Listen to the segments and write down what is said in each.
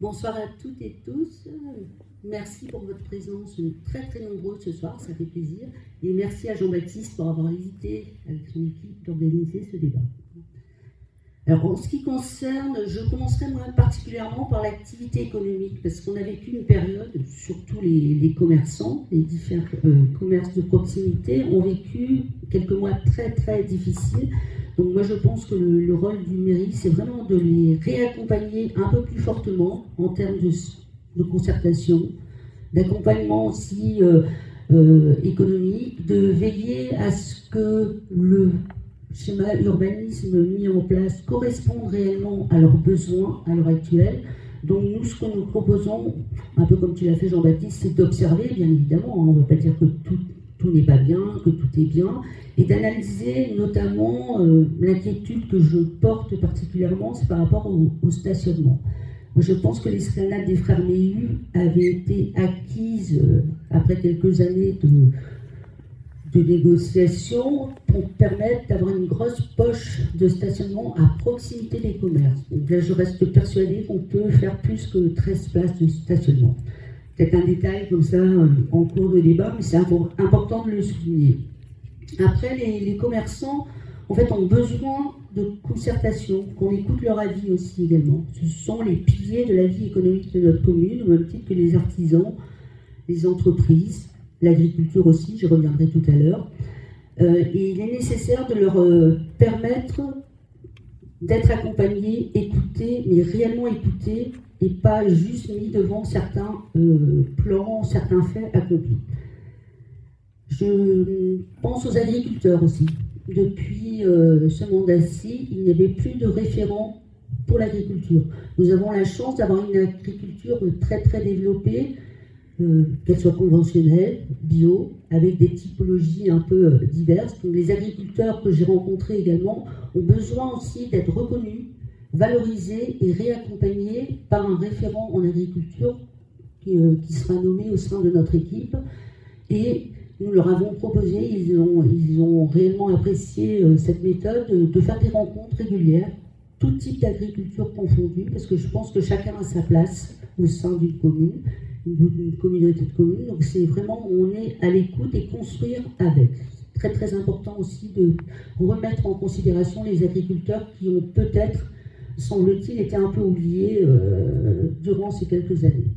Bonsoir à toutes et tous. Merci pour votre présence très très nombreux ce soir, ça fait plaisir. Et merci à Jean-Baptiste pour avoir hésité avec son équipe d'organiser ce débat. Alors en ce qui concerne, je commencerai moi particulièrement par l'activité économique, parce qu'on a vécu une période, surtout les commerçants, les différents commerces de proximité, ont vécu quelques mois très très difficiles. Donc moi je pense que le rôle du mairie, c'est vraiment de les réaccompagner un peu plus fortement en termes de concertation, d'accompagnement aussi économique, de veiller à ce que le schéma urbanisme mis en place corresponde réellement à leurs besoins à l'heure actuelle. Donc nous, ce que nous proposons, un peu comme tu l'as fait Jean-Baptiste, c'est d'observer, bien évidemment, on ne va pas dire que tout n'est pas bien, que tout est bien, et d'analyser notamment l'inquiétude que je porte particulièrement, c'est par rapport au stationnement. Moi, je pense que l'esplanade des Frères Méhus avait été acquise après quelques années de négociations pour permettre d'avoir une grosse poche de stationnement à proximité des commerces. Donc là, je reste persuadée qu'on peut faire plus que 13 places de stationnement. Peut-être un détail comme ça en cours de débat, mais c'est important de le souligner. Après, les commerçants, en fait, ont besoin de concertation, qu'on écoute leur avis aussi également. Ce sont les piliers de la vie économique de notre commune, au même titre que les artisans, les entreprises, l'agriculture aussi, j'y reviendrai tout à l'heure. Et il est nécessaire de leur permettre d'être accompagnés, écoutés, mais réellement écoutés, et pas juste mis devant certains plans, certains faits accomplis. Je pense aux agriculteurs aussi. Depuis ce mandat-ci, il n'y avait plus de référent pour l'agriculture. Nous avons la chance d'avoir une agriculture très très développée, qu'elle soit conventionnelle, bio, avec des typologies un peu diverses. Donc, les agriculteurs que j'ai rencontrés également ont besoin aussi d'être reconnus, valorisés et réaccompagnés par un référent en agriculture qui sera nommé au sein de notre équipe. Et nous leur avons proposé, ils ont réellement apprécié cette méthode, de faire des rencontres régulières, tout type d'agriculture confondue, parce que je pense que chacun a sa place au sein d'une commune, une communauté de communes. Donc c'est vraiment, on est à l'écoute et construire avec. C'est très très important aussi de remettre en considération les agriculteurs qui ont peut-être, semble-t-il, été un peu oubliés durant ces quelques années.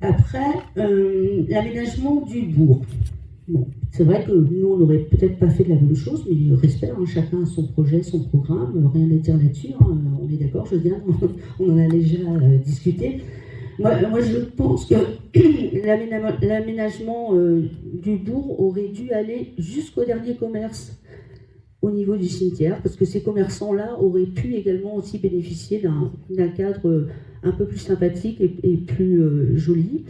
Après, l'aménagement du bourg. Bon, c'est vrai que nous, on n'aurait peut-être pas fait de la même chose, mais respect, hein, chacun a son projet, son programme, rien à dire là-dessus, hein, on est d'accord, Josiane, on en a déjà discuté. Moi, je pense que l'aménagement du bourg aurait dû aller jusqu'au dernier commerce au niveau du cimetière, parce que ces commerçants-là auraient pu également aussi bénéficier d'un cadre un peu plus sympathique et plus joli.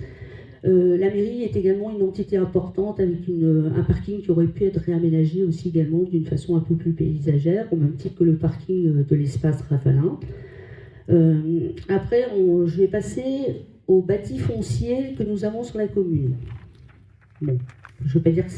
La mairie est également une entité importante avec un parking qui aurait pu être réaménagé aussi également d'une façon un peu plus paysagère, au même titre que le parking de l'espace Rafalin. Après, je vais passer au bâti foncier que nous avons sur la commune. Bon, je ne veux pas dire que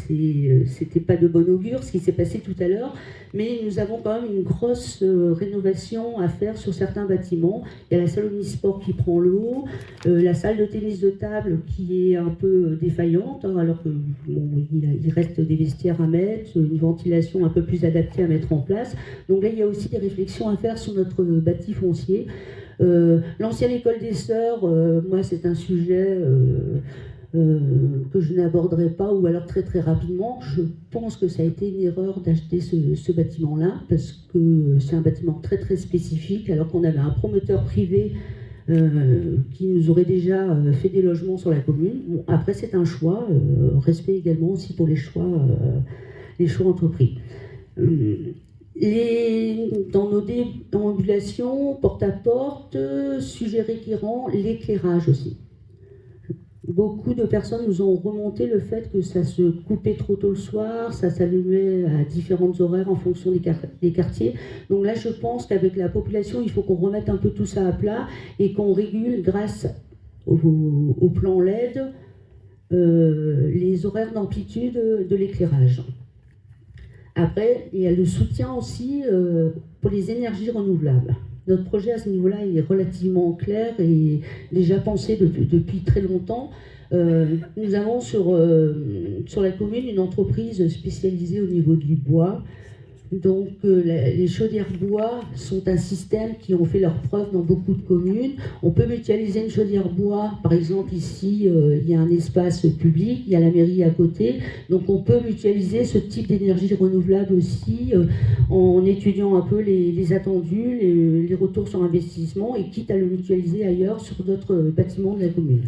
c'était pas de bon augure ce qui s'est passé tout à l'heure, mais nous avons quand même une grosse rénovation à faire sur certains bâtiments. Il y a la salle omnisport qui prend l'eau, la salle de tennis de table qui est un peu défaillante, hein, alors que il reste des vestiaires à mettre, une ventilation un peu plus adaptée à mettre en place. Donc là, il y a aussi des réflexions à faire sur notre bâti foncier. L'ancienne école des sœurs, moi, c'est un sujet que je n'aborderai pas, ou alors très très rapidement. Je pense que ça a été une erreur d'acheter ce bâtiment-là, parce que c'est un bâtiment très très spécifique, alors qu'on avait un promoteur privé qui nous aurait déjà fait des logements sur la commune. Bon, après, c'est un choix, respect également aussi pour les choix entrepris. Dans nos déambulations, porte-à-porte, sujet récurrent, l'éclairage aussi. Beaucoup de personnes nous ont remonté le fait que ça se coupait trop tôt le soir, ça s'allumait à différentes horaires en fonction des quartiers. Donc là, je pense qu'avec la population, il faut qu'on remette un peu tout ça à plat et qu'on régule grâce au plan LED les horaires d'amplitude de l'éclairage. Après, il y a le soutien aussi pour les énergies renouvelables. Notre projet à ce niveau-là est relativement clair et déjà pensé depuis très longtemps. Nous avons sur la commune une entreprise spécialisée au niveau du bois. Donc les chaudières bois sont un système qui ont fait leurs preuves dans beaucoup de communes. On peut mutualiser une chaudière bois, par exemple ici il y a un espace public, il y a la mairie à côté, donc on peut mutualiser ce type d'énergie renouvelable aussi en étudiant un peu les attendus, les retours sur investissement et quitte à le mutualiser ailleurs sur d'autres bâtiments de la commune.